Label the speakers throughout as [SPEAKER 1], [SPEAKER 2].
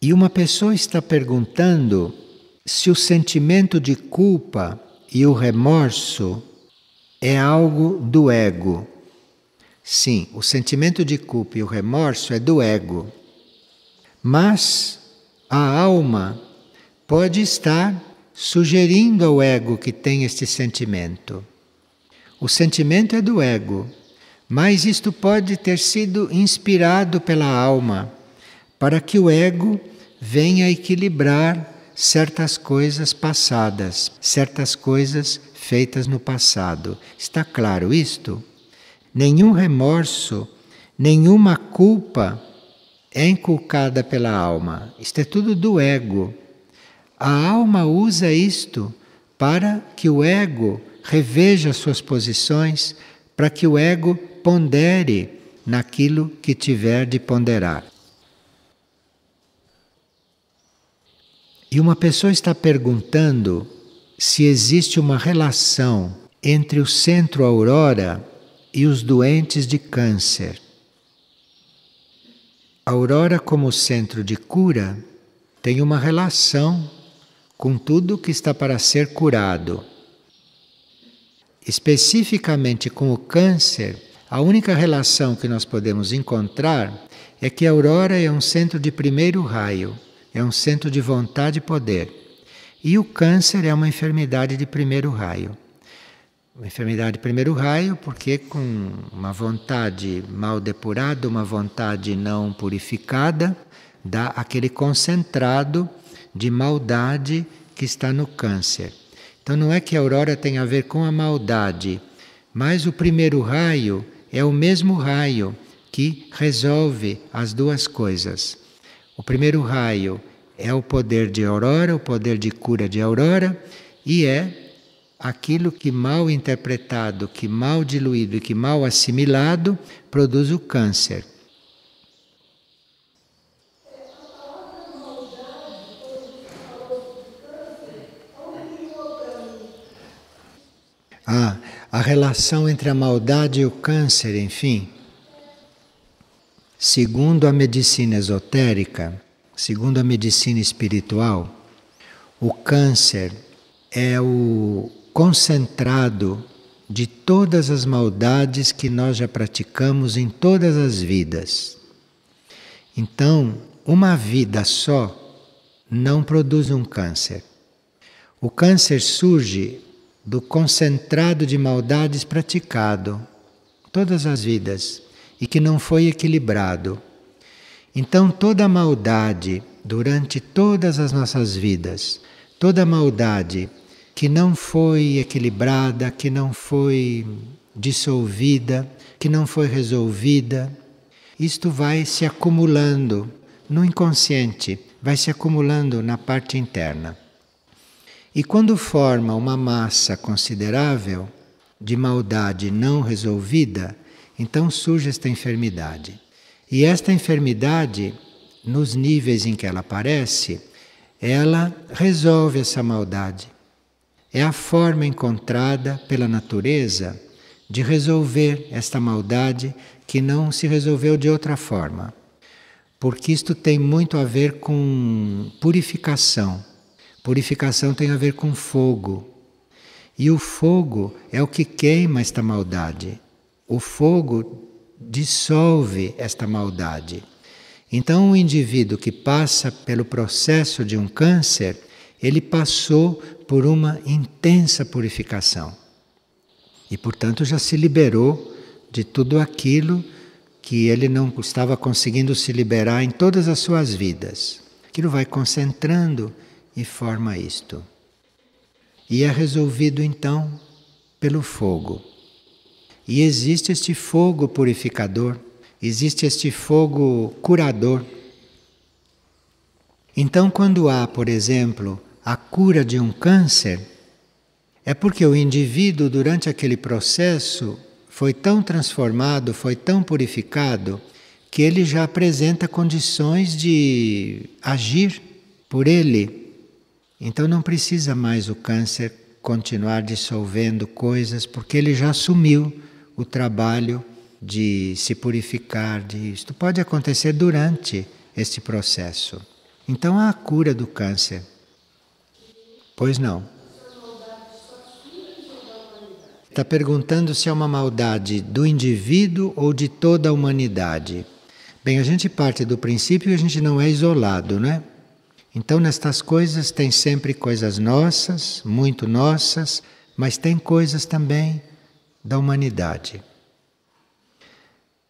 [SPEAKER 1] E uma pessoa está perguntando se o sentimento de culpa e o remorso é algo do ego. Sim, o sentimento de culpa e o remorso é do ego. Mas a alma pode estar sugerindo ao ego que tem este sentimento. O sentimento é do ego, mas isto pode ter sido inspirado pela alma para que o ego venha equilibrar certas coisas passadas, certas coisas feitas no passado. Está claro isto? Nenhum remorso, nenhuma culpa é inculcada pela alma. Isto é tudo do ego. A alma usa isto para que o ego reveja suas posições, para que o ego pondere naquilo que tiver de ponderar. E uma pessoa está perguntando se existe uma relação entre o centro aurora e os doentes de câncer. A aurora, como centro de cura, tem uma relação com tudo que está para ser curado. Especificamente com o câncer, a única relação que nós podemos encontrar é que a aurora é um centro de primeiro raio, é um centro de vontade e poder. E o câncer é uma enfermidade de primeiro raio. Uma enfermidade de primeiro raio porque com uma vontade mal depurada, uma vontade não purificada, dá aquele concentrado de maldade que está no câncer. Então não é que a aurora tem a ver com a maldade, mas o primeiro raio é o mesmo raio que resolve as duas coisas. O primeiro raio é o poder de aurora, o poder de cura de aurora, e é aquilo que mal interpretado, que mal diluído e que mal assimilado produz o câncer. A relação entre a maldade e o câncer, enfim. Segundo a medicina esotérica, segundo a medicina espiritual, o câncer é o concentrado de todas as maldades que nós já praticamos em todas as vidas. Então, uma vida só não produz um câncer. O câncer surge do concentrado de maldades praticado todas as vidas e que não foi equilibrado. Então toda a maldade durante todas as nossas vidas, toda a maldade que não foi equilibrada, que não foi dissolvida, que não foi resolvida, isto vai se acumulando no inconsciente, vai se acumulando na parte interna. E quando forma uma massa considerável de maldade não resolvida, então surge esta enfermidade. E esta enfermidade, nos níveis em que ela aparece, ela resolve essa maldade. É a forma encontrada pela natureza de resolver esta maldade que não se resolveu de outra forma. Porque isto tem muito a ver com purificação. Purificação tem a ver com fogo. E o fogo é o que queima esta maldade. O fogo dissolve esta maldade. Então, o indivíduo que passa pelo processo de um câncer, ele passou por uma intensa purificação. E, portanto, já se liberou de tudo aquilo que ele não estava conseguindo se liberar em todas as suas vidas. Aquilo vai concentrando e forma isto. E é resolvido então pelo fogo. E existe este fogo purificador, existe este fogo curador. Então, quando há, por exemplo, a cura de um câncer, é porque o indivíduo, durante aquele processo, foi tão transformado, foi tão purificado, que ele já apresenta condições de agir por ele. Então não precisa mais o câncer continuar dissolvendo coisas, porque ele já assumiu o trabalho de se purificar. Isto pode acontecer durante este processo. Então há a cura do câncer. Pois não. Está perguntando se é uma maldade do indivíduo ou de toda a humanidade. Bem, a gente parte do princípio que a gente não é isolado, não é? Então, nestas coisas tem sempre coisas nossas, muito nossas, mas tem coisas também da humanidade.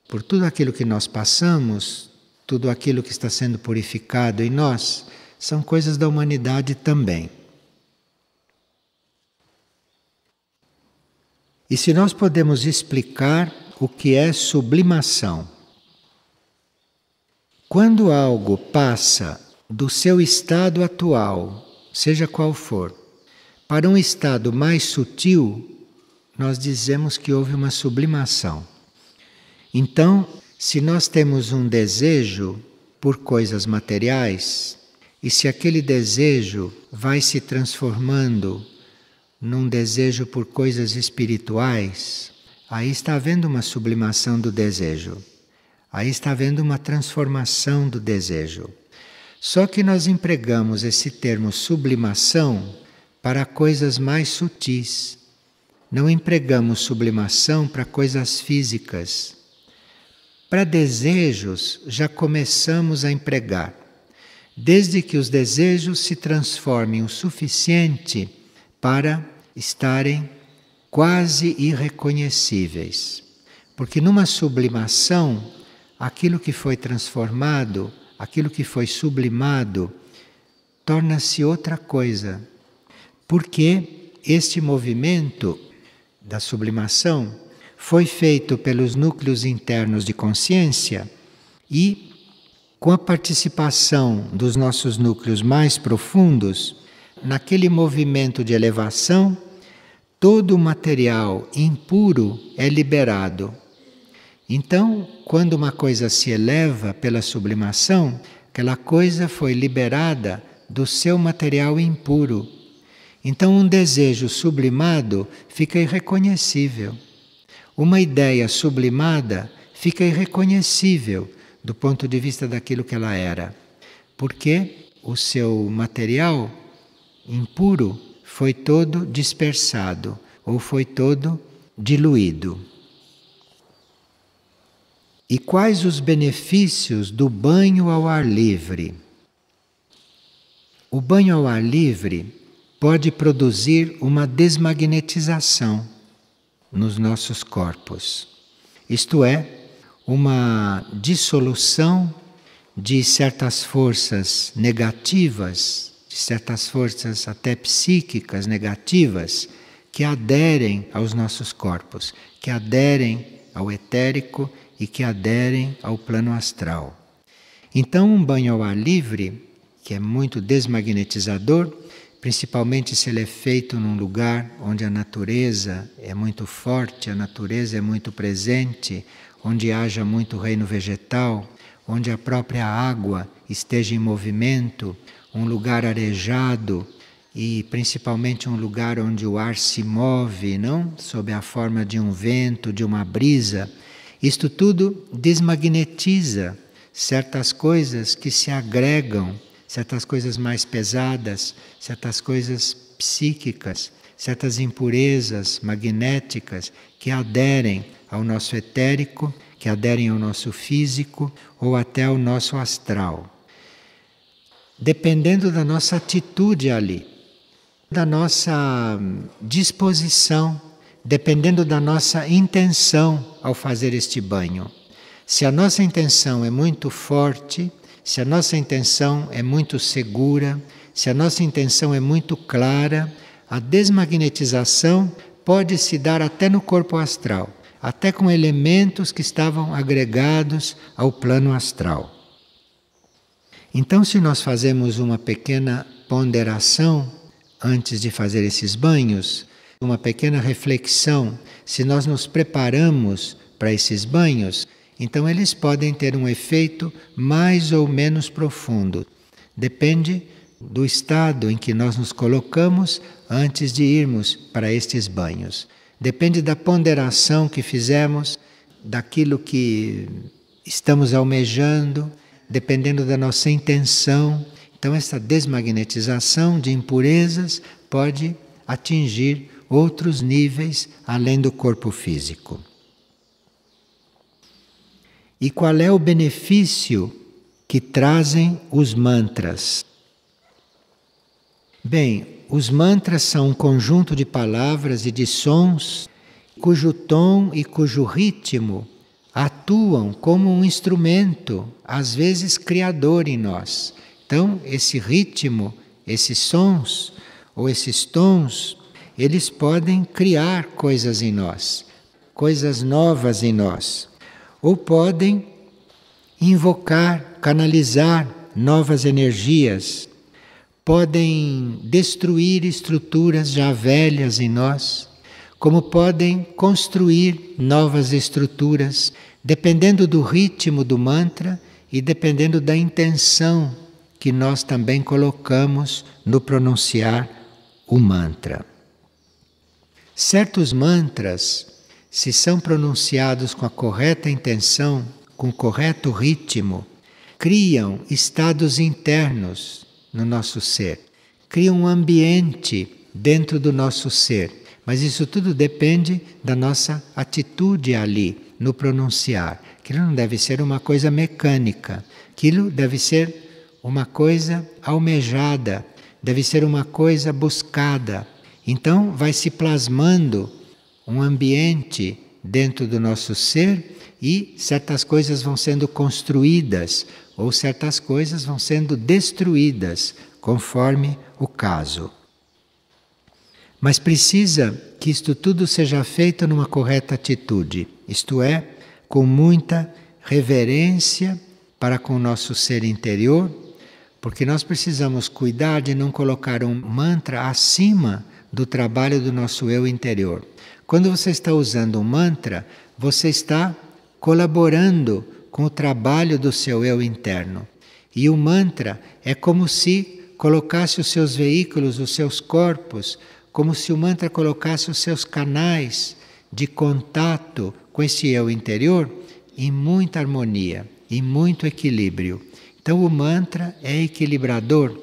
[SPEAKER 1] Por tudo aquilo que nós passamos, tudo aquilo que está sendo purificado em nós, são coisas da humanidade também. E se nós podemos explicar o que é sublimação? Quando algo passa do seu estado atual, seja qual for, para um estado mais sutil, nós dizemos que houve uma sublimação. Então, se nós temos um desejo por coisas materiais, e se aquele desejo vai se transformando num desejo por coisas espirituais, aí está havendo uma sublimação do desejo. Aí está havendo uma transformação do desejo. Só que nós empregamos esse termo sublimação para coisas mais sutis. Não empregamos sublimação para coisas físicas. Para desejos já começamos a empregar. Desde que os desejos se transformem o suficiente para estarem quase irreconhecíveis. Porque numa sublimação, aquilo que foi transformado, aquilo que foi sublimado, torna-se outra coisa. Porque este movimento da sublimação foi feito pelos núcleos internos de consciência e, com a participação dos nossos núcleos mais profundos, naquele movimento de elevação, todo o material impuro é liberado. Então, quando uma coisa se eleva pela sublimação, aquela coisa foi liberada do seu material impuro. Então, um desejo sublimado fica irreconhecível. Uma ideia sublimada fica irreconhecível do ponto de vista daquilo que ela era. Porque o seu material impuro foi todo dispersado ou foi todo diluído. E quais os benefícios do banho ao ar livre? O banho ao ar livre pode produzir uma desmagnetização nos nossos corpos. Isto é, uma dissolução de certas forças negativas, de certas forças até psíquicas negativas, que aderem aos nossos corpos, que aderem ao etérico e que aderem ao plano astral. Então, um banho ao ar livre, que é muito desmagnetizador, principalmente se ele é feito num lugar onde a natureza é muito forte, a natureza é muito presente, onde haja muito reino vegetal, onde a própria água esteja em movimento, um lugar arejado e principalmente um lugar onde o ar se move, não? Sob a forma de um vento, de uma brisa. Isto tudo desmagnetiza certas coisas que se agregam, certas coisas mais pesadas, certas coisas psíquicas, certas impurezas magnéticas que aderem ao nosso etérico, que aderem ao nosso físico ou até ao nosso astral. Dependendo da nossa atitude ali, da nossa disposição, dependendo da nossa intenção ao fazer este banho. Se a nossa intenção é muito forte, se a nossa intenção é muito segura, se a nossa intenção é muito clara, a desmagnetização pode se dar até no corpo astral, até com elementos que estavam agregados ao plano astral. Então, se nós fazemos uma pequena ponderação antes de fazer esses banhos, uma pequena reflexão, se nós nos preparamos para esses banhos, então eles podem ter um efeito mais ou menos profundo. Depende do estado em que nós nos colocamos antes de irmos para estes banhos. Depende da ponderação que fizemos, daquilo que estamos almejando, dependendo da nossa intenção Então essa desmagnetização de impurezas pode atingir outros níveis além do corpo físico. E qual é o benefício que trazem os mantras? Bem, os mantras são um conjunto de palavras e de sons cujo tom e cujo ritmo atuam como um instrumento, às vezes criador em nós. Então, esse ritmo, esses sons ou esses tons, eles podem criar coisas em nós, coisas novas em nós, ou podem invocar, canalizar novas energias, podem destruir estruturas já velhas em nós, como podem construir novas estruturas, dependendo do ritmo do mantra e dependendo da intenção que nós também colocamos no pronunciar o mantra. Certos mantras, se são pronunciados com a correta intenção, com o correto ritmo, criam estados internos no nosso ser, criam um ambiente dentro do nosso ser. Mas isso tudo depende da nossa atitude ali, no pronunciar. Aquilo não deve ser uma coisa mecânica, aquilo deve ser uma coisa almejada, deve ser uma coisa buscada. Então vai se plasmando um ambiente dentro do nosso ser e certas coisas vão sendo construídas ou certas coisas vão sendo destruídas, conforme o caso. Mas precisa que isto tudo seja feito numa correta atitude, isto é, com muita reverência para com o nosso ser interior, porque nós precisamos cuidar de não colocar um mantra acima do trabalho do nosso eu interior. Quando você está usando um mantra, você está colaborando com o trabalho do seu eu interno. E o mantra é como se colocasse os seus veículos, os seus corpos, como se o mantra colocasse os seus canais de contato com esse eu interior em muita harmonia, em muito equilíbrio. Então o mantra é equilibrador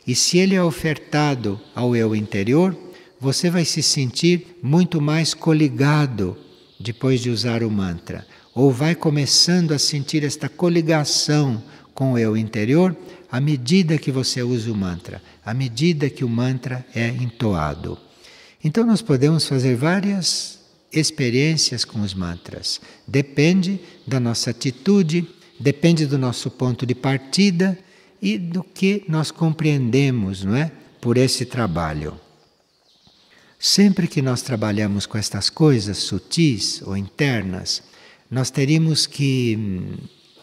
[SPEAKER 1] e se ele é ofertado ao eu interior, você vai se sentir muito mais coligado depois de usar o mantra, ou vai começando a sentir esta coligação com o eu interior à medida que você usa o mantra, à medida que o mantra é entoado. Então nós podemos fazer várias experiências com os mantras. Depende da nossa atitude, depende do nosso ponto de partida e do que nós compreendemos, não é? Por esse trabalho. Sempre que nós trabalhamos com estas coisas sutis ou internas, nós teríamos que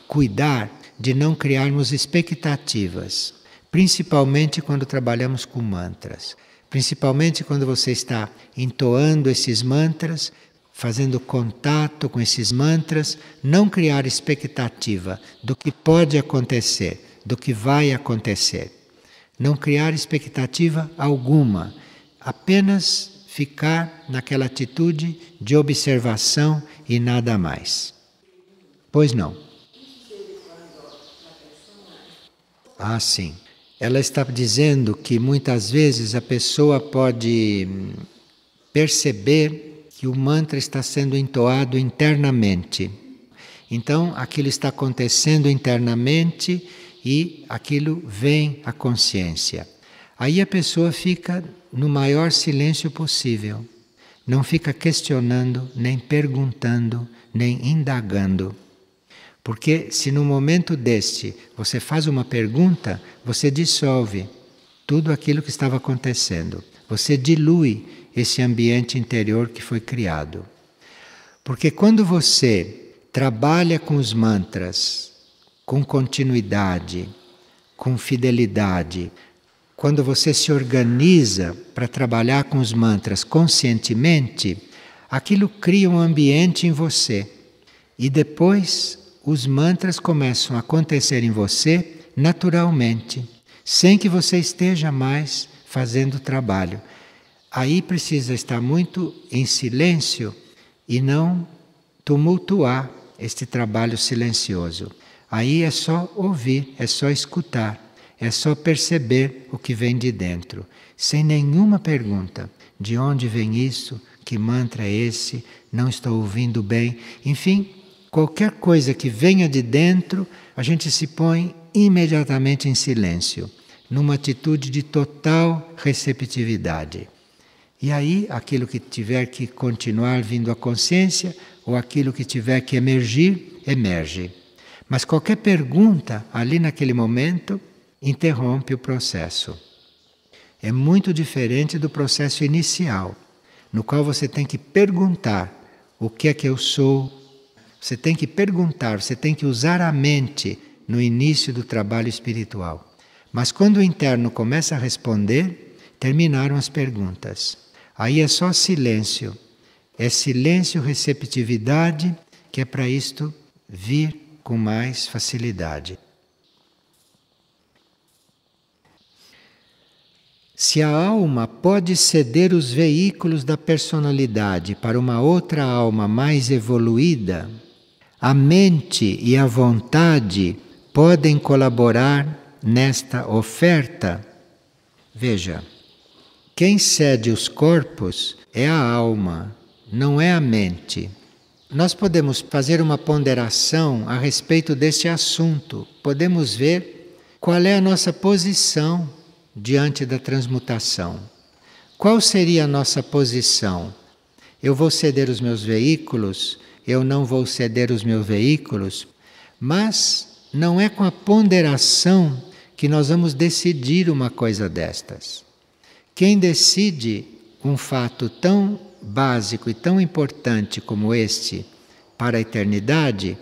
[SPEAKER 1] cuidar de não criarmos expectativas, principalmente quando trabalhamos com mantras. Principalmente quando você está entoando esses mantras, fazendo contato com esses mantras, não criar expectativa do que pode acontecer, do que vai acontecer. Não criar expectativa alguma, apenas ficar naquela atitude de observação e nada mais. Pois não. Ah, sim. Ela está dizendo que muitas vezes a pessoa pode perceber que o mantra está sendo entoado internamente. Então, aquilo está acontecendo internamente e aquilo vem à consciência. Aí a pessoa fica no maior silêncio possível. Não fica questionando, nem perguntando, nem indagando. Porque se no momento deste você faz uma pergunta, você dissolve tudo aquilo que estava acontecendo. Você dilui esse ambiente interior que foi criado. Porque quando você trabalha com os mantras, com continuidade, com fidelidade, quando você se organiza para trabalhar com os mantras conscientemente, aquilo cria um ambiente em você. E depois os mantras começam a acontecer em você naturalmente, sem que você esteja mais fazendo o trabalho. Aí precisa estar muito em silêncio e não tumultuar este trabalho silencioso. Aí é só ouvir, é só escutar, é só perceber o que vem de dentro, sem nenhuma pergunta. De onde vem isso? Que mantra é esse? Não estou ouvindo bem. Enfim, qualquer coisa que venha de dentro, a gente se põe imediatamente em silêncio, numa atitude de total receptividade. E aí, aquilo que tiver que continuar vindo à consciência, ou aquilo que tiver que emergir, emerge. Mas qualquer pergunta, ali naquele momento, interrompe o processo. É muito diferente do processo inicial, no qual você tem que perguntar o que é que eu sou. Você tem que perguntar, você tem que usar a mente no início do trabalho espiritual. Mas quando o interno começa a responder, terminaram as perguntas. Aí é só silêncio. É silêncio, receptividade, que é para isto vir com mais facilidade. Se a alma pode ceder os veículos da personalidade para uma outra alma mais evoluída, a mente e a vontade podem colaborar nesta oferta. Veja, quem cede os corpos é a alma, não é a mente. Nós podemos fazer uma ponderação a respeito deste assunto. Podemos ver qual é a nossa posição diante da transmutação. Qual seria a nossa posição? Eu vou ceder os meus veículos? Eu não vou ceder os meus veículos? Mas não é com a ponderação que nós vamos decidir uma coisa destas. Quem decide um fato tão básico e tão importante como este para a eternidade,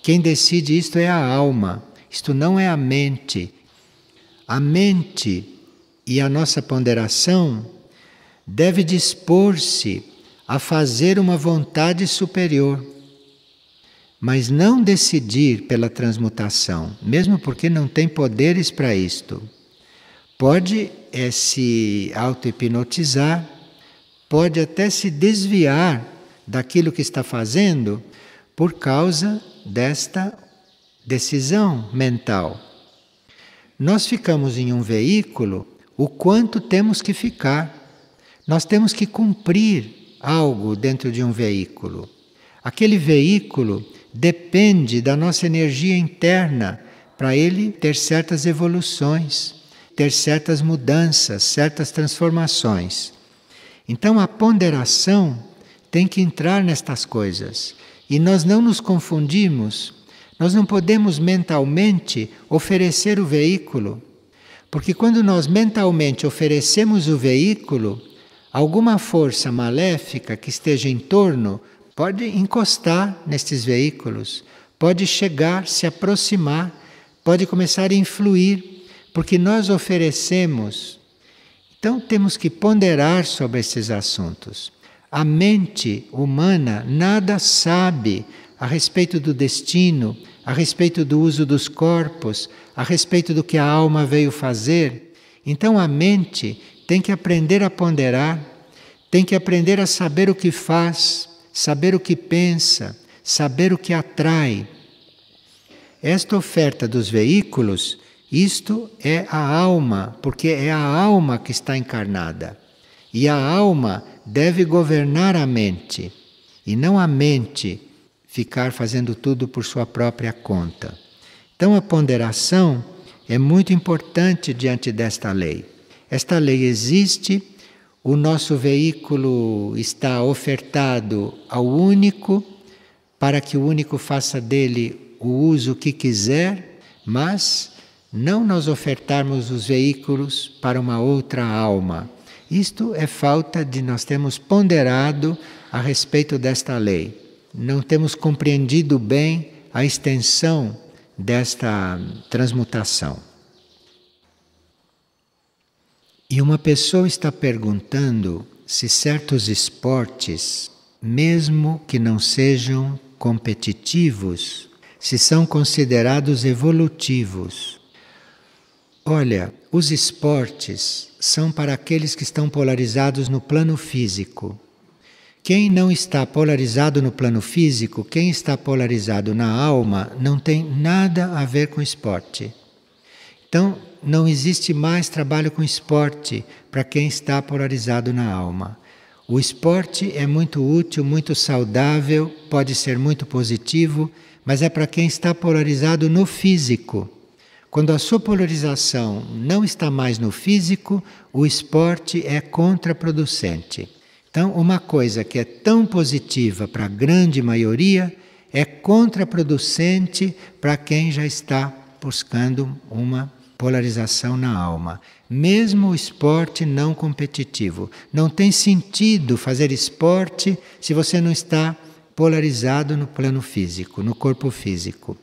[SPEAKER 1] quem decide isto é a alma, isto não é a mente. A mente e a nossa ponderação deve dispor-se a fazer uma vontade superior, mas não decidir pela transmutação, mesmo porque não tem poderes para isto. Pode se auto-hipnotizar, pode até se desviar daquilo que está fazendo por causa desta decisão mental. Nós ficamos em um veículo o quanto temos que ficar. Nós temos que cumprir algo dentro de um veículo. Aquele veículo depende da nossa energia interna para ele ter certas evoluções, ter certas mudanças, certas transformações. Então a ponderação tem que entrar nestas coisas. E nós não nos confundimos, nós não podemos mentalmente oferecer o veículo. Porque quando nós mentalmente oferecemos o veículo, alguma força maléfica que esteja em torno pode encostar nestes veículos, pode chegar, se aproximar, pode começar a influir, porque nós oferecemos. Então temos que ponderar sobre esses assuntos. A mente humana nada sabe a respeito do destino, a respeito do uso dos corpos, a respeito do que a alma veio fazer. Então a mente tem que aprender a ponderar, tem que aprender a saber o que faz, saber o que pensa, saber o que atrai. Esta oferta dos veículos, isto é a alma, porque é a alma que está encarnada. E a alma deve governar a mente, e não a mente ficar fazendo tudo por sua própria conta. Então a ponderação é muito importante diante desta lei. Esta lei existe, o nosso veículo está ofertado ao único, para que o único faça dele o uso que quiser, mas não nós ofertarmos os veículos para uma outra alma. Isto é falta de nós termos ponderado a respeito desta lei. Não temos compreendido bem a extensão desta transmutação. E uma pessoa está perguntando se certos esportes, mesmo que não sejam competitivos, se são considerados evolutivos. Olha, os esportes são para aqueles que estão polarizados no plano físico. Quem não está polarizado no plano físico, quem está polarizado na alma, não tem nada a ver com esporte. Então, não existe mais trabalho com esporte para quem está polarizado na alma. O esporte é muito útil, muito saudável, pode ser muito positivo, mas é para quem está polarizado no físico. Quando a sua polarização não está mais no físico, o esporte é contraproducente. Então, uma coisa que é tão positiva para a grande maioria é contraproducente para quem já está buscando uma polarização na alma. Mesmo o esporte não competitivo. Não tem sentido fazer esporte se você não está polarizado no plano físico, no corpo físico.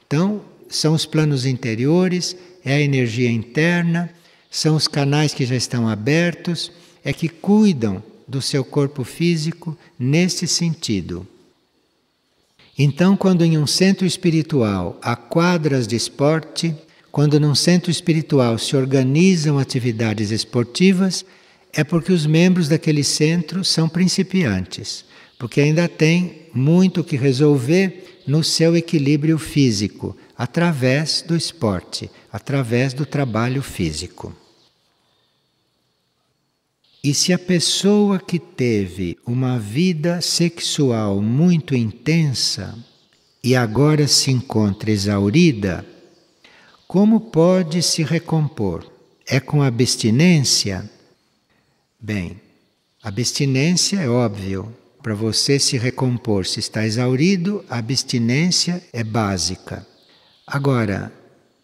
[SPEAKER 1] Então, são os planos interiores, é a energia interna, são os canais que já estão abertos, é que cuidam do seu corpo físico nesse sentido. Então, quando em um centro espiritual há quadras de esporte, quando num centro espiritual se organizam atividades esportivas, é porque os membros daquele centro são principiantes, porque ainda tem muito que resolver no seu equilíbrio físico, através do esporte, através do trabalho físico. E se a pessoa que teve uma vida sexual muito intensa e agora se encontra exaurida, como pode se recompor? É com abstinência? Bem, abstinência é óbvio. Para você se recompor, se está exaurido, a abstinência é básica. Agora,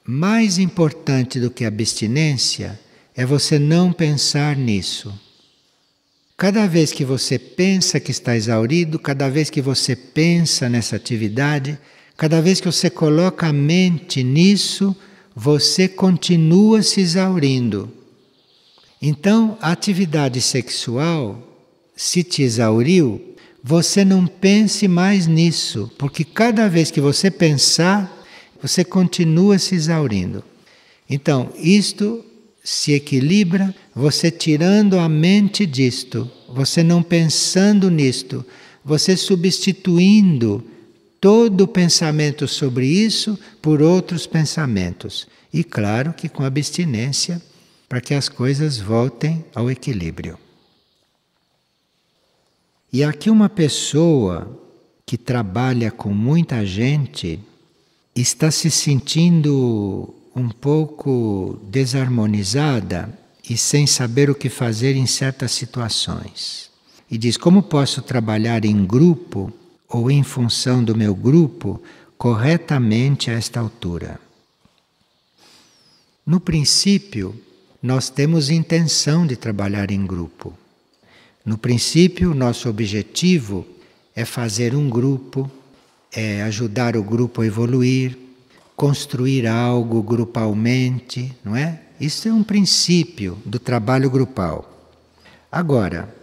[SPEAKER 1] mais importante do que a abstinência é você não pensar nisso. Cada vez que você pensa que está exaurido, cada vez que você pensa nessa atividade, cada vez que você coloca a mente nisso, você continua se exaurindo. Então, a atividade sexual, se te exauriu, você não pense mais nisso, porque cada vez que você pensar, você continua se exaurindo. Então, isto se equilibra você tirando a mente disto, você não pensando nisto, você substituindo todo o pensamento sobre isso por outros pensamentos. E claro que com abstinência, para que as coisas voltem ao equilíbrio. E aqui uma pessoa que trabalha com muita gente está se sentindo um pouco desarmonizada e sem saber o que fazer em certas situações. E diz: como posso trabalhar em grupo ou em função do meu grupo corretamente a esta altura? No princípio, nós temos intenção de trabalhar em grupo. No princípio, nosso objetivo é fazer um grupo, é ajudar o grupo a evoluir, construir algo grupalmente, não é? Isso é um princípio do trabalho grupal. Agora,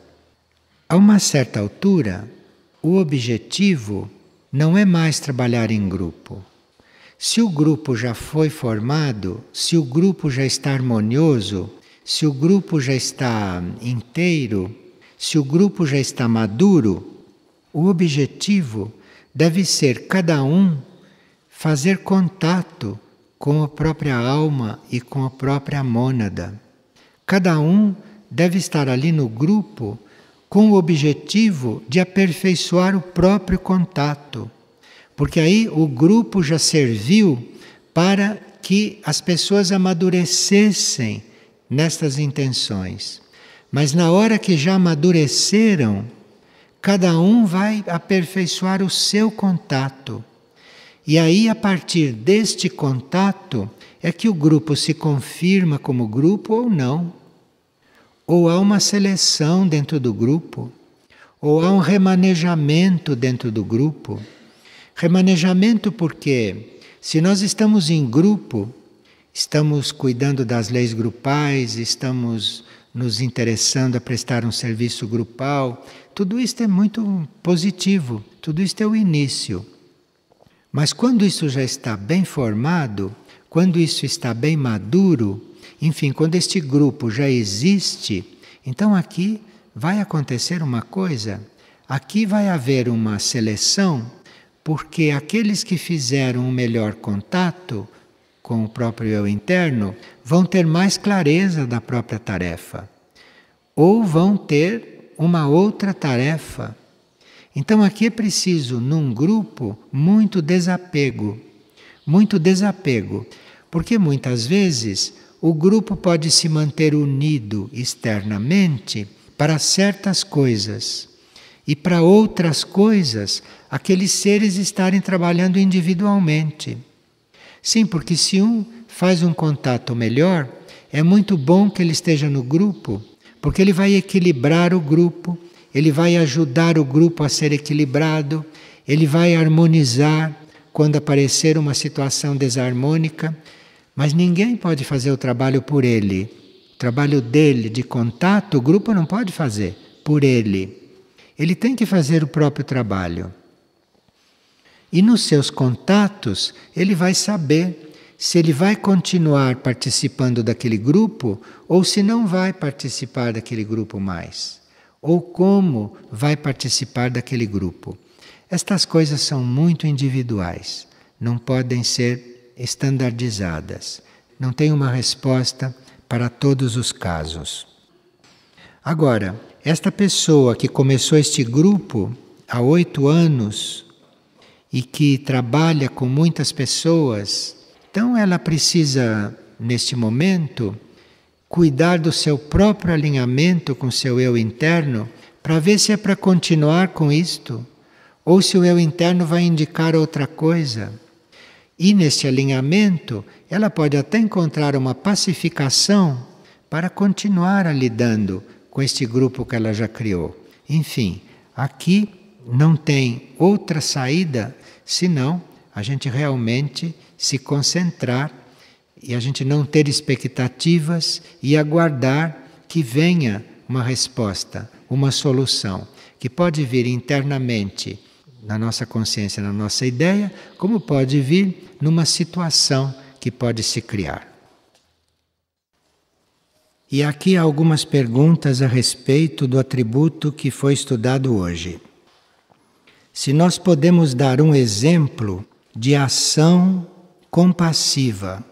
[SPEAKER 1] a uma certa altura, o objetivo não é mais trabalhar em grupo. Se o grupo já foi formado, se o grupo já está harmonioso, se o grupo já está inteiro, se o grupo já está maduro, o objetivo deve ser cada um fazer contato com a própria alma e com a própria mônada. Cada um deve estar ali no grupo com o objetivo de aperfeiçoar o próprio contato. Porque aí o grupo já serviu para que as pessoas amadurecessem nestas intenções. Mas na hora que já amadureceram, cada um vai aperfeiçoar o seu contato. E aí, a partir deste contato, é que o grupo se confirma como grupo ou não. Ou há uma seleção dentro do grupo, ou há um remanejamento dentro do grupo. Remanejamento porque, se nós estamos em grupo, estamos cuidando das leis grupais, estamos nos interessando a prestar um serviço grupal, tudo isto é muito positivo, tudo isto é o início. Mas quando isso já está bem formado, quando isso está bem maduro, enfim, quando este grupo já existe, então aqui vai acontecer uma coisa, aqui vai haver uma seleção, porque aqueles que fizeram o melhor contato com o próprio eu interno, vão ter mais clareza da própria tarefa. Ou vão ter uma outra tarefa. Então aqui é preciso, num grupo, muito desapego. Muito desapego. Porque muitas vezes o grupo pode se manter unido externamente para certas coisas. E para outras coisas, aqueles seres estarem trabalhando individualmente. Sim, porque se um faz um contato melhor, é muito bom que ele esteja no grupo, porque ele vai equilibrar o grupo, ele vai ajudar o grupo a ser equilibrado, ele vai harmonizar quando aparecer uma situação desarmônica, mas ninguém pode fazer o trabalho por ele. O trabalho dele de contato, o grupo não pode fazer por ele. Ele tem que fazer o próprio trabalho. E nos seus contatos, ele vai saber se ele vai continuar participando daquele grupo ou se não vai participar daquele grupo mais. Ou como vai participar daquele grupo. Estas coisas são muito individuais, não podem ser estandardizadas. Não tem uma resposta para todos os casos. Agora, esta pessoa que começou este grupo há 8 anos e que trabalha com muitas pessoas, então ela precisa, neste momento, cuidar do seu próprio alinhamento com o seu eu interno para ver se é para continuar com isto ou se o eu interno vai indicar outra coisa. E neste alinhamento, ela pode até encontrar uma pacificação para continuar lidando com este grupo que ela já criou. Enfim, aqui não tem outra saída senão a gente realmente se concentrar e a gente não ter expectativas e aguardar que venha uma resposta, uma solução, que pode vir internamente na nossa consciência, na nossa ideia, como pode vir numa situação que pode se criar. E aqui há algumas perguntas a respeito do atributo que foi estudado hoje. Se nós podemos dar um exemplo de ação compassiva,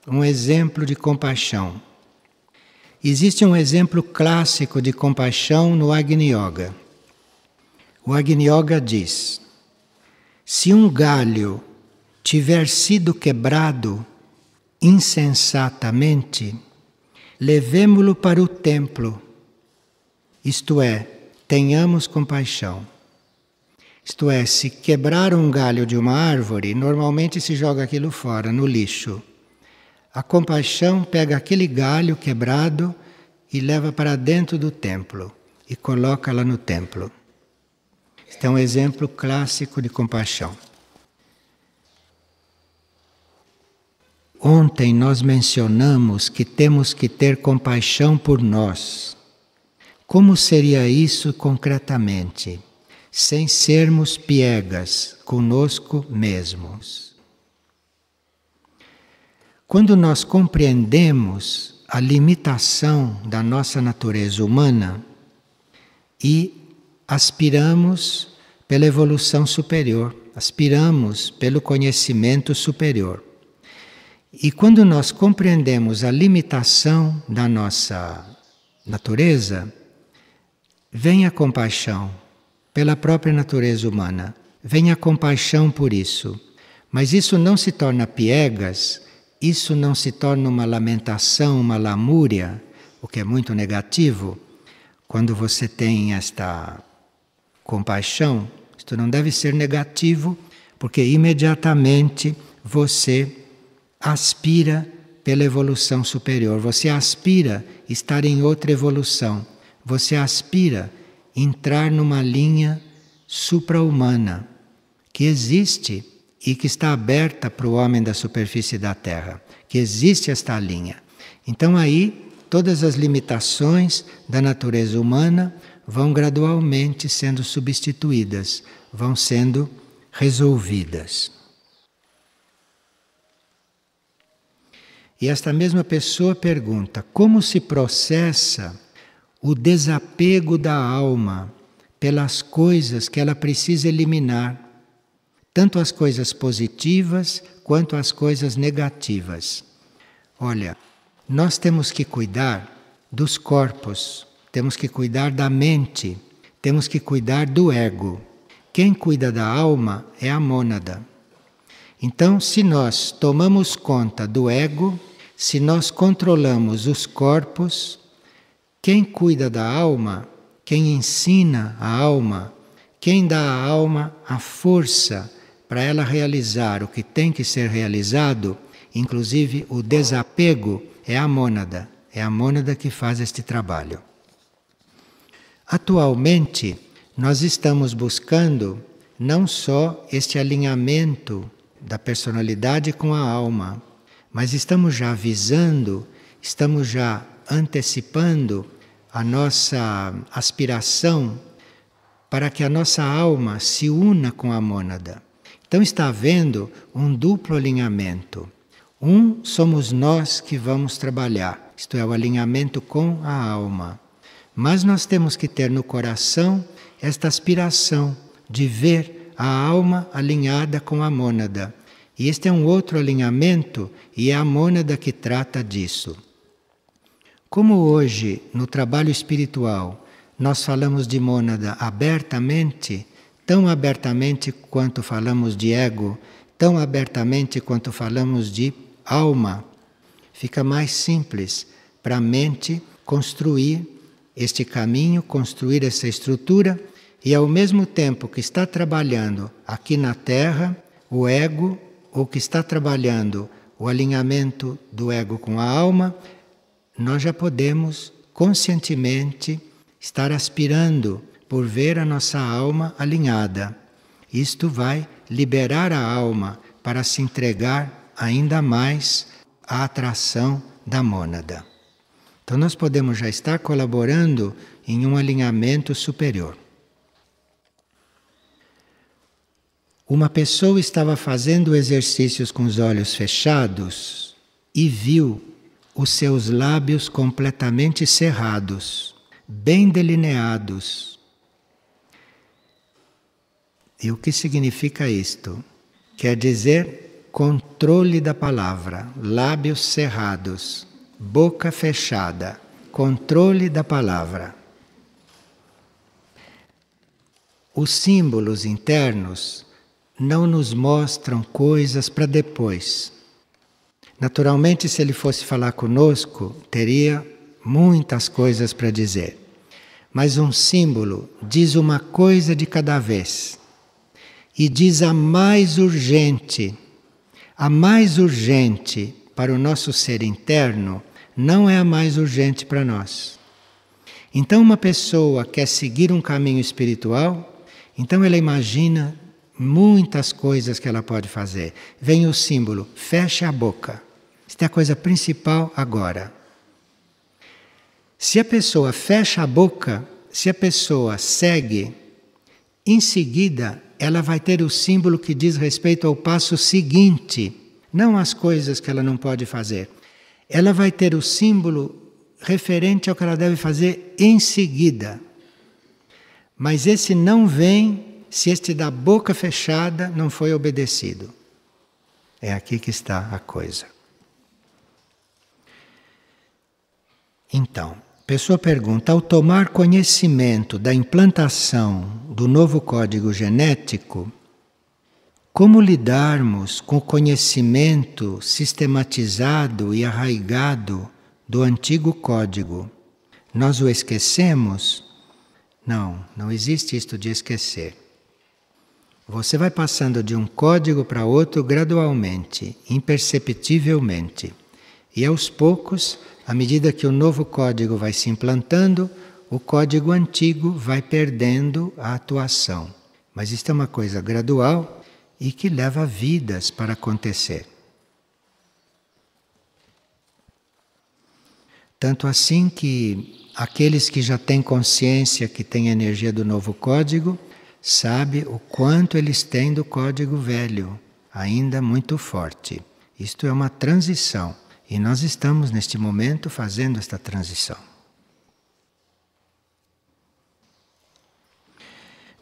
[SPEAKER 1] um exemplo de compaixão. Existe um exemplo clássico de compaixão no Agni Yoga. O Agni Yoga diz: se um galho tiver sido quebrado insensatamente, levemo-lo para o templo, isto é, tenhamos compaixão. Isto é, se quebrar um galho de uma árvore, normalmente se joga aquilo fora, no lixo. A compaixão pega aquele galho quebrado e leva para dentro do templo e coloca lá no templo. Este é um exemplo clássico de compaixão. Ontem nós mencionamos que temos que ter compaixão por nós. Como seria isso concretamente? Sem sermos piegas conosco mesmos. Quando nós compreendemos a limitação da nossa natureza humana e aspiramos pela evolução superior, aspiramos pelo conhecimento superior. E quando nós compreendemos a limitação da nossa natureza, vem a compaixão pela própria natureza humana, vem a compaixão por isso. Mas isso não se torna piegas, isso não se torna uma lamentação, uma lamúria, o que é muito negativo. Quando você tem esta compaixão, isto não deve ser negativo, porque imediatamente você aspira pela evolução superior, você aspira estar em outra evolução, você aspira entrar numa linha supra-humana que existe e que está aberta para o homem da superfície da Terra, que existe esta linha. Então aí todas as limitações da natureza humana vão gradualmente sendo substituídas, vão sendo resolvidas. E esta mesma pessoa pergunta: como se processa o desapego da alma pelas coisas que ela precisa eliminar, tanto as coisas positivas quanto as coisas negativas. Olha, nós temos que cuidar dos corpos, temos que cuidar da mente, temos que cuidar do ego. Quem cuida da alma é a mônada. Então, se nós tomamos conta do ego, se nós controlamos os corpos, quem cuida da alma, quem ensina a alma, quem dá à alma a força para ela realizar o que tem que ser realizado, inclusive o desapego, é a mônada. É a mônada que faz este trabalho. Atualmente, nós estamos buscando não só este alinhamento da personalidade com a alma, mas estamos já avisando, estamos já antecipando a nossa aspiração para que a nossa alma se una com a mônada. Então está havendo um duplo alinhamento. Um somos nós que vamos trabalhar, isto é, o alinhamento com a alma. Mas nós temos que ter no coração esta aspiração de ver a alma alinhada com a mônada. E este é um outro alinhamento e é a mônada que trata disso. Como hoje, no trabalho espiritual, nós falamos de mônada abertamente, tão abertamente quanto falamos de ego, tão abertamente quanto falamos de alma, fica mais simples para a mente construir este caminho, construir essa estrutura e ao mesmo tempo que está trabalhando aqui na Terra, o ego, ou que está trabalhando o alinhamento do ego com a alma, nós já podemos conscientemente estar aspirando por ver a nossa alma alinhada. Isto vai liberar a alma para se entregar ainda mais à atração da mônada. Então nós podemos já estar colaborando em um alinhamento superior. Uma pessoa estava fazendo exercícios com os olhos fechados e viu os seus lábios completamente cerrados, bem delineados. E o que significa isto? Quer dizer controle da palavra, lábios cerrados, boca fechada, controle da palavra. Os símbolos internos não nos mostram coisas para depois. Naturalmente, se ele fosse falar conosco, teria muitas coisas para dizer. Mas um símbolo diz uma coisa de cada vez. E diz a mais urgente. A mais urgente para o nosso ser interno não é a mais urgente para nós. Então, uma pessoa quer seguir um caminho espiritual, então ela imagina muitas coisas que ela pode fazer. Vem o símbolo, fecha a boca. Esta é a coisa principal agora. Se a pessoa fecha a boca, se a pessoa segue, em seguida ela vai ter o símbolo que diz respeito ao passo seguinte, não às coisas que ela não pode fazer. Ela vai ter o símbolo referente ao que ela deve fazer em seguida. Mas esse não vem se este da boca fechada não foi obedecido. É aqui que está a coisa. Então, a pessoa pergunta, ao tomar conhecimento da implantação do novo código genético, como lidarmos com o conhecimento sistematizado e arraigado do antigo código? Nós o esquecemos? Não, não existe isto de esquecer. Você vai passando de um código para outro gradualmente, imperceptivelmente. E aos poucos, à medida que o novo código vai se implantando, o código antigo vai perdendo a atuação. Mas isto é uma coisa gradual e que leva vidas para acontecer. Tanto assim que aqueles que já têm consciência que têm a energia do novo código, sabe o quanto eles têm do código velho, ainda muito forte. Isto é uma transição e nós estamos neste momento fazendo esta transição.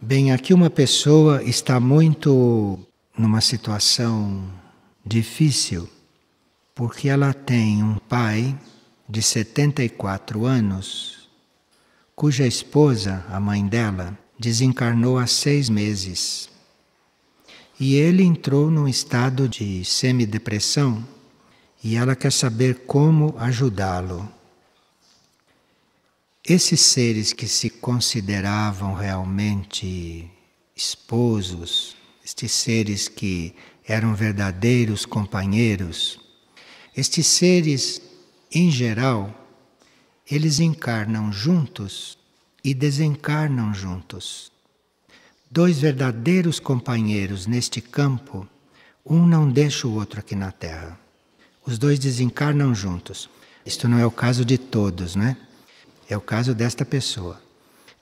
[SPEAKER 1] Bem, aqui uma pessoa está muito numa situação difícil, porque ela tem um pai de 74 anos, cuja esposa, a mãe dela, desencarnou há 6 meses. E ele entrou num estado de semidepressão e ela quer saber como ajudá-lo. Esses seres que se consideravam realmente esposos, estes seres que eram verdadeiros companheiros, estes seres, em geral, eles encarnam juntos e desencarnam juntos. 2 verdadeiros companheiros neste campo, um não deixa o outro aqui na Terra. Os 2 desencarnam juntos. Isto não é o caso de todos, né? É o caso desta pessoa.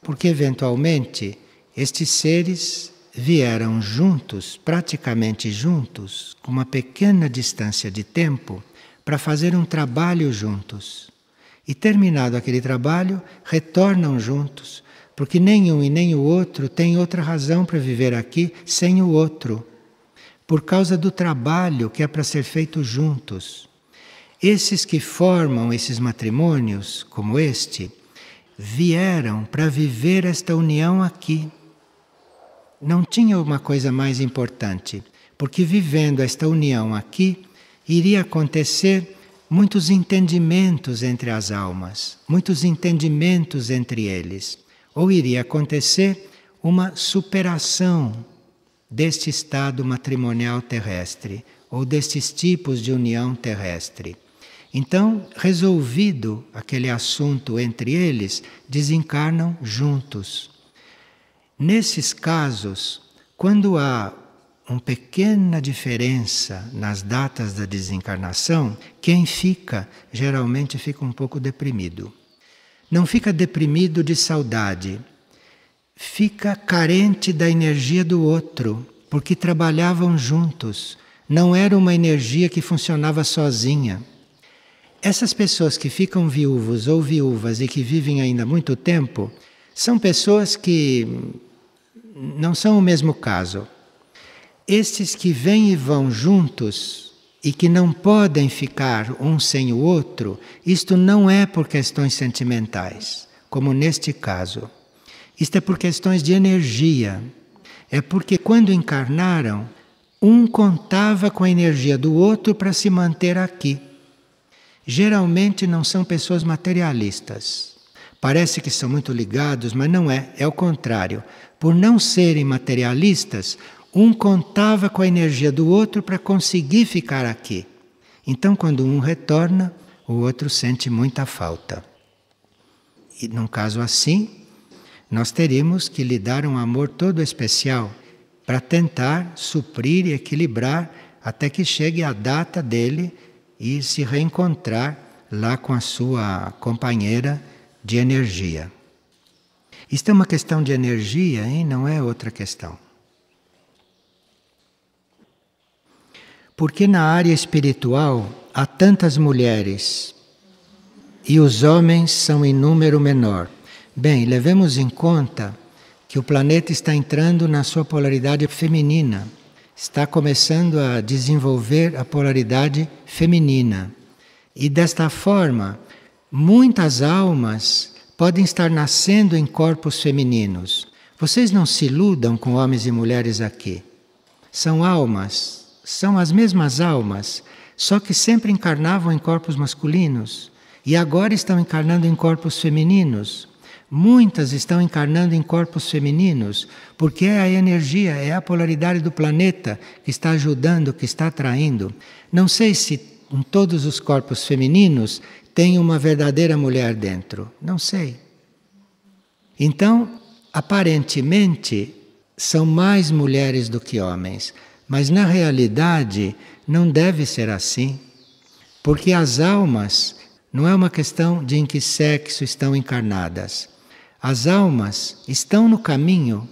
[SPEAKER 1] Porque, eventualmente, estes seres vieram juntos, praticamente juntos, com uma pequena distância de tempo, para fazer um trabalho juntos. E, terminado aquele trabalho, retornam juntos, porque nenhum e nem o outro tem outra razão para viver aqui sem o outro, por causa do trabalho que é para ser feito juntos. Esses que formam esses matrimônios, como este, vieram para viver esta união aqui. Não tinha uma coisa mais importante, porque vivendo esta união aqui, iria acontecer muitos entendimentos entre as almas, muitos entendimentos entre eles, ou iria acontecer uma superação deste estado matrimonial terrestre, ou destes tipos de união terrestre. Então, resolvido aquele assunto entre eles, desencarnam juntos. Nesses casos, quando há uma pequena diferença nas datas da desencarnação, quem fica, geralmente fica um pouco deprimido. Não fica deprimido de saudade, fica carente da energia do outro, porque trabalhavam juntos. Não era uma energia que funcionava sozinha. Essas pessoas que ficam viúvos ou viúvas e que vivem ainda muito tempo, são pessoas que não são o mesmo caso. Estes que vêm e vão juntos e que não podem ficar um sem o outro, isto não é por questões sentimentais, como neste caso. Isto é por questões de energia. É porque quando encarnaram, um contava com a energia do outro para se manter aqui. Geralmente não são pessoas materialistas. Parece que são muito ligados, mas não é. É o contrário. Por não serem materialistas, um contava com a energia do outro para conseguir ficar aqui. Então, quando um retorna, o outro sente muita falta. E num caso assim, nós teríamos que lhe dar um amor todo especial para tentar suprir e equilibrar até que chegue a data dele e se reencontrar lá com a sua companheira de energia. Isto é uma questão de energia, hein? Não é outra questão. Porque na área espiritual há tantas mulheres e os homens são em número menor. Bem, levemos em conta que o planeta está entrando na sua polaridade feminina. Está começando a desenvolver a polaridade feminina. E desta forma, muitas almas podem estar nascendo em corpos femininos. Vocês não se iludam com homens e mulheres aqui. São almas, são as mesmas almas, só que sempre encarnavam em corpos masculinos e agora estão encarnando em corpos femininos. Muitas estão encarnando em corpos femininos, porque é a energia, é a polaridade do planeta que está ajudando, que está atraindo. Não sei se em todos os corpos femininos tem uma verdadeira mulher dentro. Não sei. Então, aparentemente, são mais mulheres do que homens. Mas na realidade, não deve ser assim. Porque as almas, não é uma questão de em que sexo estão encarnadas. As almas estão no caminho.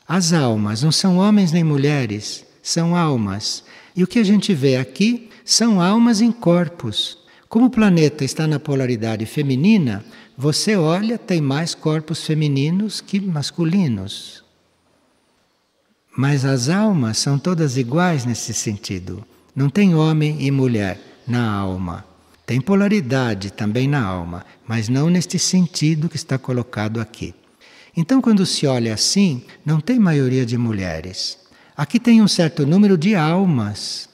[SPEAKER 1] As almas não são homens nem mulheres, são almas. E o que a gente vê aqui são almas em corpos. Como o planeta está na polaridade feminina, você olha, tem mais corpos femininos que masculinos. Mas as almas são todas iguais nesse sentido. Não tem homem e mulher na alma. Tem polaridade também na alma, mas não neste sentido que está colocado aqui. Então, quando se olha assim, não tem maioria de mulheres. Aqui tem um certo número de almas.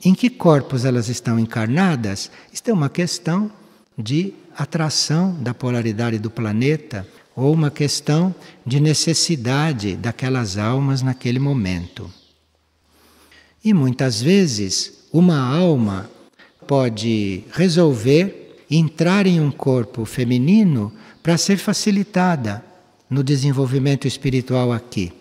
[SPEAKER 1] Em que corpos elas estão encarnadas? Isto é uma questão de atração da polaridade do planeta ou uma questão de necessidade daquelas almas naquele momento. E muitas vezes uma alma pode resolver entrar em um corpo feminino para ser facilitada no desenvolvimento espiritual aqui.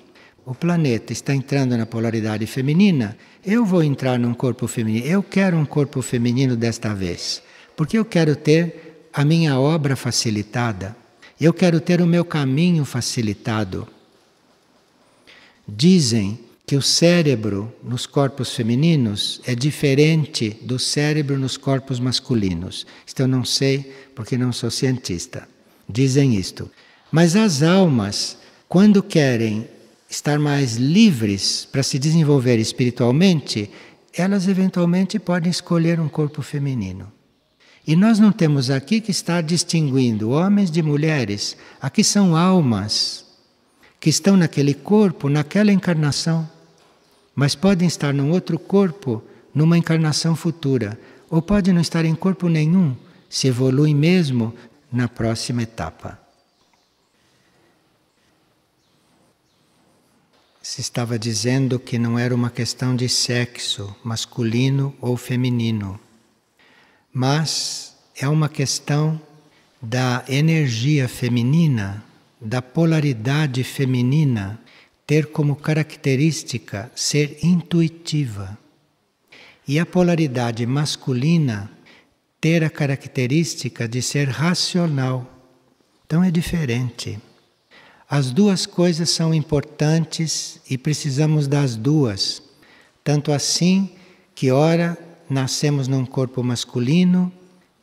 [SPEAKER 1] O planeta está entrando na polaridade feminina, eu vou entrar num corpo feminino, eu quero um corpo feminino desta vez, porque eu quero ter a minha obra facilitada, eu quero ter o meu caminho facilitado. Dizem que o cérebro nos corpos femininos é diferente do cérebro nos corpos masculinos. Isto eu não sei porque não sou cientista. Dizem isto. Mas as almas, quando querem estar mais livres para se desenvolver espiritualmente, elas eventualmente podem escolher um corpo feminino. E nós não temos aqui que estar distinguindo homens de mulheres. Aqui são almas que estão naquele corpo, naquela encarnação, mas podem estar num outro corpo, numa encarnação futura, ou podem não estar em corpo nenhum, se evoluem mesmo na próxima etapa. Se estava dizendo que não era uma questão de sexo, masculino ou feminino, mas é uma questão da energia feminina, da polaridade feminina, ter como característica ser intuitiva. E a polaridade masculina ter a característica de ser racional. Então é diferente. As duas coisas são importantes e precisamos das duas. Tanto assim que ora nascemos num corpo masculino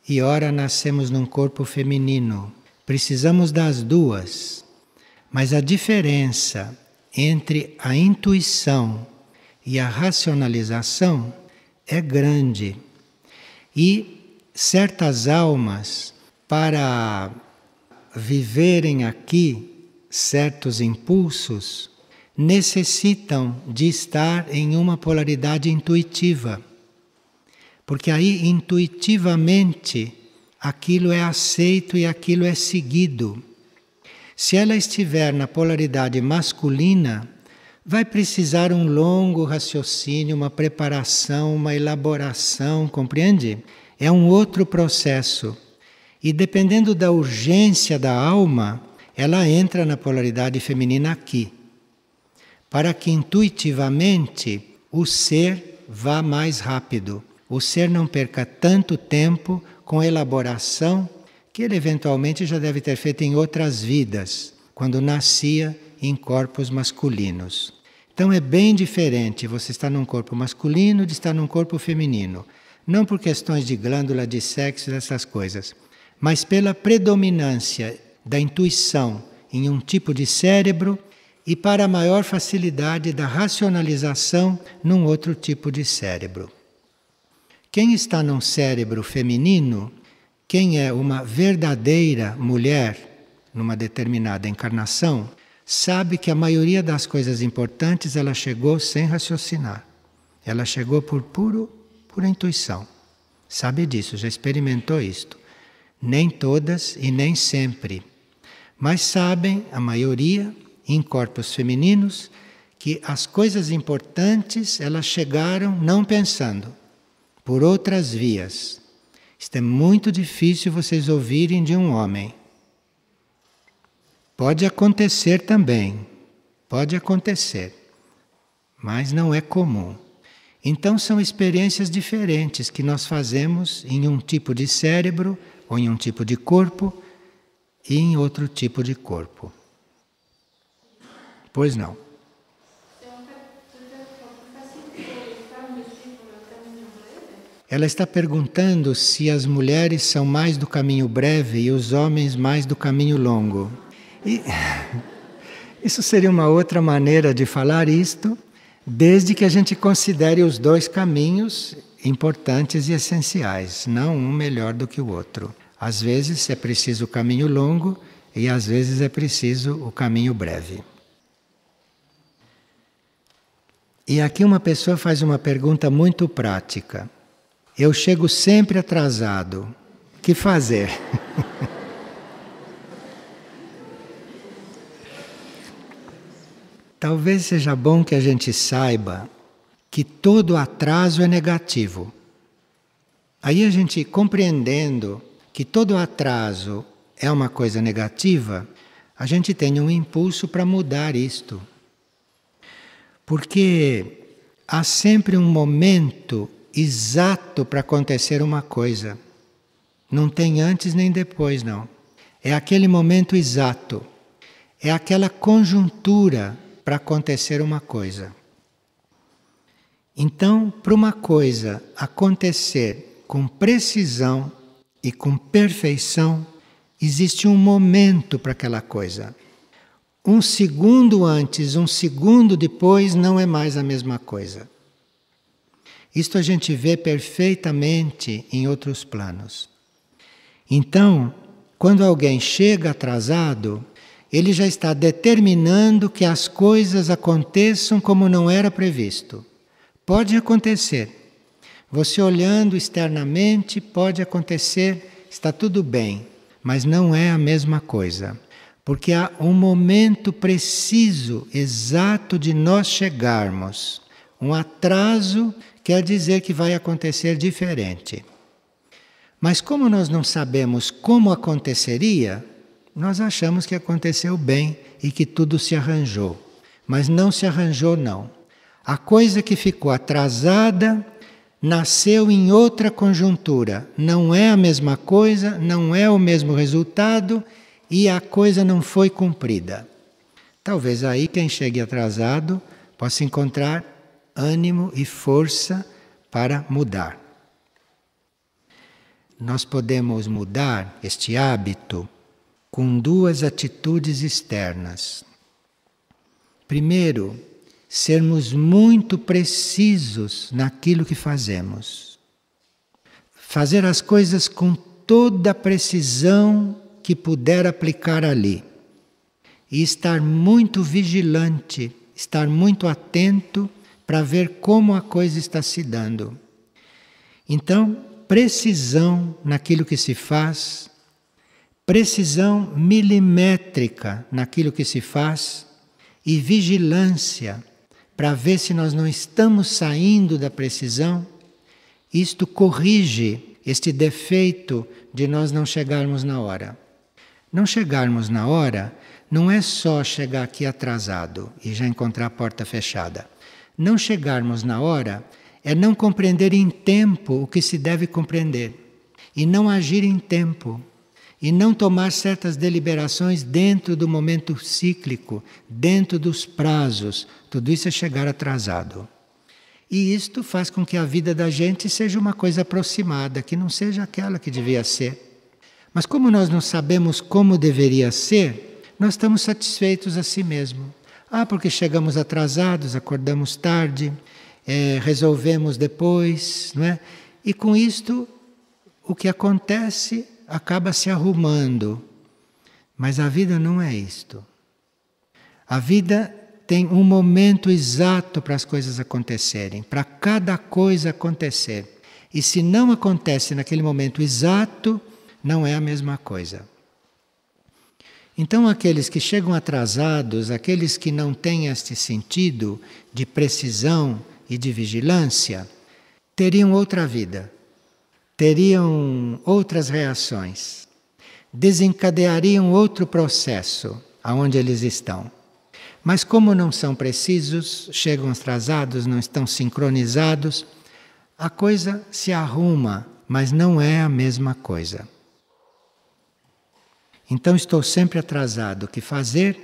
[SPEAKER 1] e ora nascemos num corpo feminino. Precisamos das duas. Mas a diferença entre a intuição e a racionalização é grande. E certas almas, para viverem aqui certos impulsos, necessitam de estar em uma polaridade intuitiva. Porque aí, intuitivamente, aquilo é aceito e aquilo é seguido. Se ela estiver na polaridade masculina, vai precisar um longo raciocínio, uma preparação, uma elaboração, compreende? É um outro processo. E dependendo da urgência da alma, ela entra na polaridade feminina aqui, para que intuitivamente o ser vá mais rápido, o ser não perca tanto tempo com elaboração que ele eventualmente já deve ter feito em outras vidas, quando nascia em corpos masculinos. Então é bem diferente você estar num corpo masculino de estar num corpo feminino. Não por questões de glândula, de sexo, dessas coisas, mas pela predominância da intuição em um tipo de cérebro e para a maior facilidade da racionalização num outro tipo de cérebro. Quem está num cérebro feminino, quem é uma verdadeira mulher numa determinada encarnação, sabe que a maioria das coisas importantes ela chegou sem raciocinar. Ela chegou por pura intuição. Sabe disso, já experimentou isto. Nem todas e nem sempre. Mas sabem, a maioria, em corpos femininos, que as coisas importantes elas chegaram não pensando, por outras vias. Isto é muito difícil vocês ouvirem de um homem. Pode acontecer também, pode acontecer, mas não é comum. Então são experiências diferentes que nós fazemos em um tipo de cérebro ou em um tipo de corpo e em outro tipo de corpo. Pois não. Ela está perguntando se as mulheres são mais do caminho breve e os homens mais do caminho longo. Isso seria uma outra maneira de falar isto, desde que a gente considere os dois caminhos importantes e essenciais, não um melhor do que o outro. Às vezes é preciso o caminho longo e às vezes é preciso o caminho breve. E aqui uma pessoa faz uma pergunta muito prática. Eu chego sempre atrasado. O que fazer? Talvez seja bom que a gente saiba que todo atraso é negativo. Aí a gente, compreendendo que todo atraso é uma coisa negativa, a gente tem um impulso para mudar isto. Porque há sempre um momento exato para acontecer uma coisa. Não tem antes nem depois, não. É aquele momento exato. É aquela conjuntura para acontecer uma coisa. Então, para uma coisa acontecer com precisão e com perfeição, existe um momento para aquela coisa. Um segundo antes, um segundo depois não é mais a mesma coisa. Isto a gente vê perfeitamente em outros planos. Então, quando alguém chega atrasado, ele já está determinando que as coisas aconteçam como não era previsto. Pode acontecer. Você olhando externamente, pode acontecer, está tudo bem, mas não é a mesma coisa. Porque há um momento preciso, exato de nós chegarmos. Um atraso quer dizer que vai acontecer diferente. Mas como nós não sabemos como aconteceria, nós achamos que aconteceu bem e que tudo se arranjou. Mas não se arranjou, não. A coisa que ficou atrasada nasceu em outra conjuntura. Não é a mesma coisa, não é o mesmo resultado, e a coisa não foi cumprida. Talvez aí quem chegue atrasado possa encontrar ânimo e força para mudar. Nós podemos mudar este hábito com duas atitudes externas. Primeiro, sermos muito precisos naquilo que fazemos. Fazer as coisas com toda a precisão que puder aplicar ali. E estar muito vigilante, estar muito atento para ver como a coisa está se dando. Então, precisão naquilo que se faz, precisão milimétrica naquilo que se faz e vigilância para ver se nós não estamos saindo da precisão. Isto corrige este defeito de nós não chegarmos na hora. Não chegarmos na hora não é só chegar aqui atrasado e já encontrar a porta fechada. Não chegarmos na hora é não compreender em tempo o que se deve compreender. E não agir em tempo. E não tomar certas deliberações dentro do momento cíclico, dentro dos prazos. Tudo isso é chegar atrasado. E isto faz com que a vida da gente seja uma coisa aproximada, que não seja aquela que devia ser. Mas como nós não sabemos como deveria ser, nós estamos satisfeitos a si mesmo. Porque chegamos atrasados, acordamos tarde, resolvemos depois, não é? E com isto, o que acontece acaba se arrumando. Mas a vida não é isto. A vida tem um momento exato para as coisas acontecerem, para cada coisa acontecer. E se não acontece naquele momento exato, não é a mesma coisa. Então, aqueles que chegam atrasados, aqueles que não têm este sentido de precisão e de vigilância, teriam outra vida, teriam outras reações, desencadeariam outro processo aonde eles estão. Mas como não são precisos, chegam atrasados, não estão sincronizados, a coisa se arruma, mas não é a mesma coisa. Então estou sempre atrasado. O que fazer?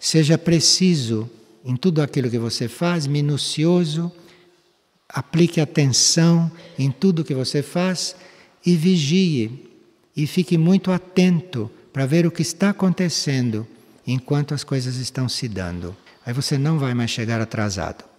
[SPEAKER 1] Seja preciso em tudo aquilo que você faz, minucioso, aplique atenção em tudo que você faz e vigie. E fique muito atento para ver o que está acontecendo enquanto as coisas estão se dando. Aí você não vai mais chegar atrasado.